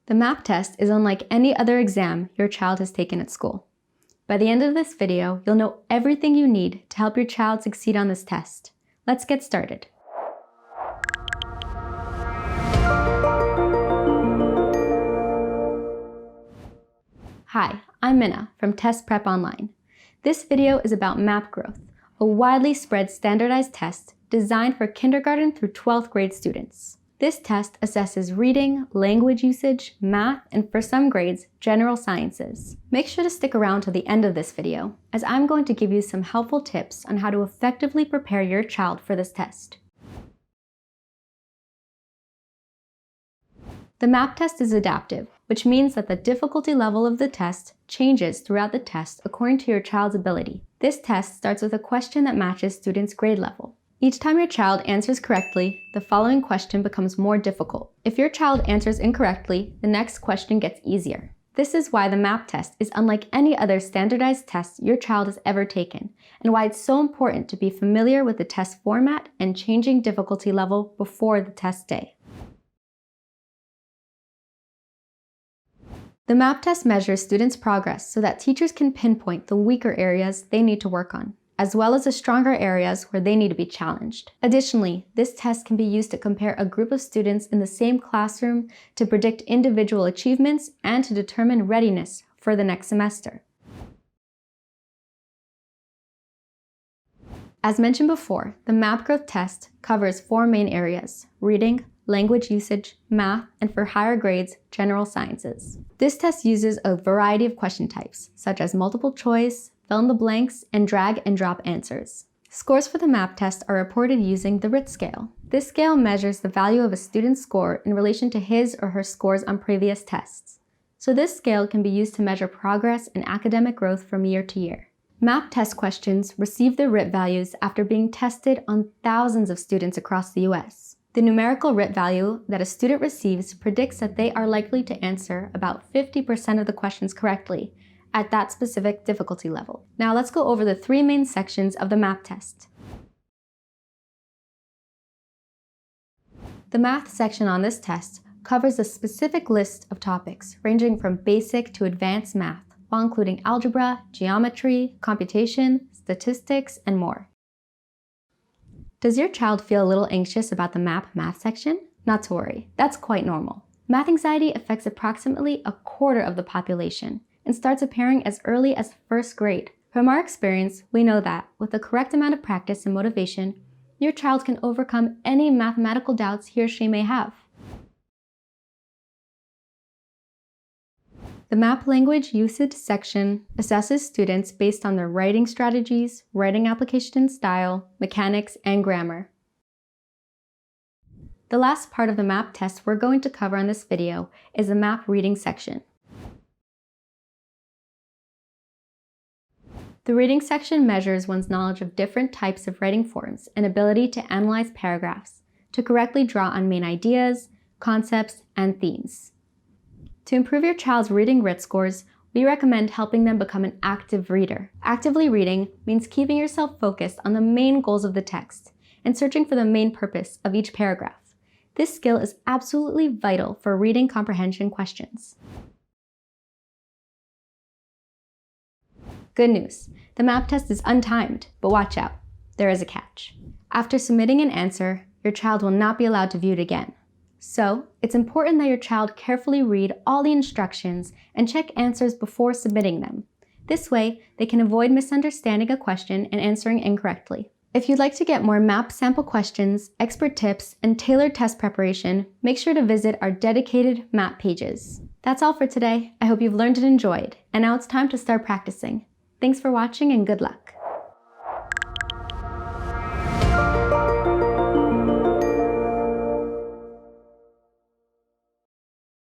The MAP test is unlike any other exam your child has taken at school. By the end of this video, you'll know everything you need to help your child succeed on this test. Let's get started. Hi, I'm Minna from TestPrep-Online. This video is about MAP growth, a widely spread standardized test designed for kindergarten through 12th grade students. This test assesses reading, language usage, math, and for some grades, general sciences. Make sure to stick around till the end of this video, as I'm going to give you some helpful tips on how to effectively prepare your child for this test. The MAP test is adaptive, which means that the difficulty level of the test changes throughout the test according to your child's ability. This test starts with a question that matches students' grade level. Each time your child answers correctly, the following question becomes more difficult. If your child answers incorrectly, the next question gets easier. This is why the MAP test is unlike any other standardized test your child has ever taken, and why it's so important to be familiar with the test format and changing difficulty level before the test day. The MAP test measures students' progress so that teachers can pinpoint the weaker areas they need to work on, as well as the stronger areas where they need to be challenged. Additionally, this test can be used to compare a group of students in the same classroom to predict individual achievements and to determine readiness for the next semester. As mentioned before, the MAP growth test covers 4 main areas: reading, language usage, math, and for higher grades, general sciences. This test uses a variety of question types, such as multiple choice, fill in the blanks, and drag and drop answers. Scores for the MAP test are reported using the RIT scale. This scale measures the value of a student's score in relation to his or her scores on previous tests. So this scale can be used to measure progress and academic growth from year to year. MAP test questions receive their RIT values after being tested on thousands of students across the US. The numerical RIT value that a student receives predicts that they are likely to answer about 50% of the questions correctly at that specific difficulty level. Now let's go over the 3 main sections of the MAP test. The math section on this test covers a specific list of topics ranging from basic to advanced math, while including algebra, geometry, computation, statistics, and more. Does your child feel a little anxious about the MAP math section? Not to worry, that's quite normal. Math anxiety affects approximately a quarter of the population and starts appearing as early as 1st grade. From our experience, we know that with the correct amount of practice and motivation, your child can overcome any mathematical doubts he or she may have. The MAP language usage section assesses students based on their writing strategies, writing application style, mechanics, and grammar. The last part of the MAP test we're going to cover on this video is the MAP reading section. The reading section measures one's knowledge of different types of writing forms and ability to analyze paragraphs, to correctly draw on main ideas, concepts, and themes. To improve your child's reading RIT scores, we recommend helping them become an active reader. Actively reading means keeping yourself focused on the main goals of the text and searching for the main purpose of each paragraph. This skill is absolutely vital for reading comprehension questions. Good news, the MAP test is untimed, but watch out, there is a catch. After submitting an answer, your child will not be allowed to view it again. So, it's important that your child carefully read all the instructions and check answers before submitting them. This way, they can avoid misunderstanding a question and answering incorrectly. If you'd like to get more MAP sample questions, expert tips, and tailored test preparation, make sure to visit our dedicated MAP pages. That's all for today. I hope you've learned and enjoyed, and now it's time to start practicing. Thanks for watching and good luck.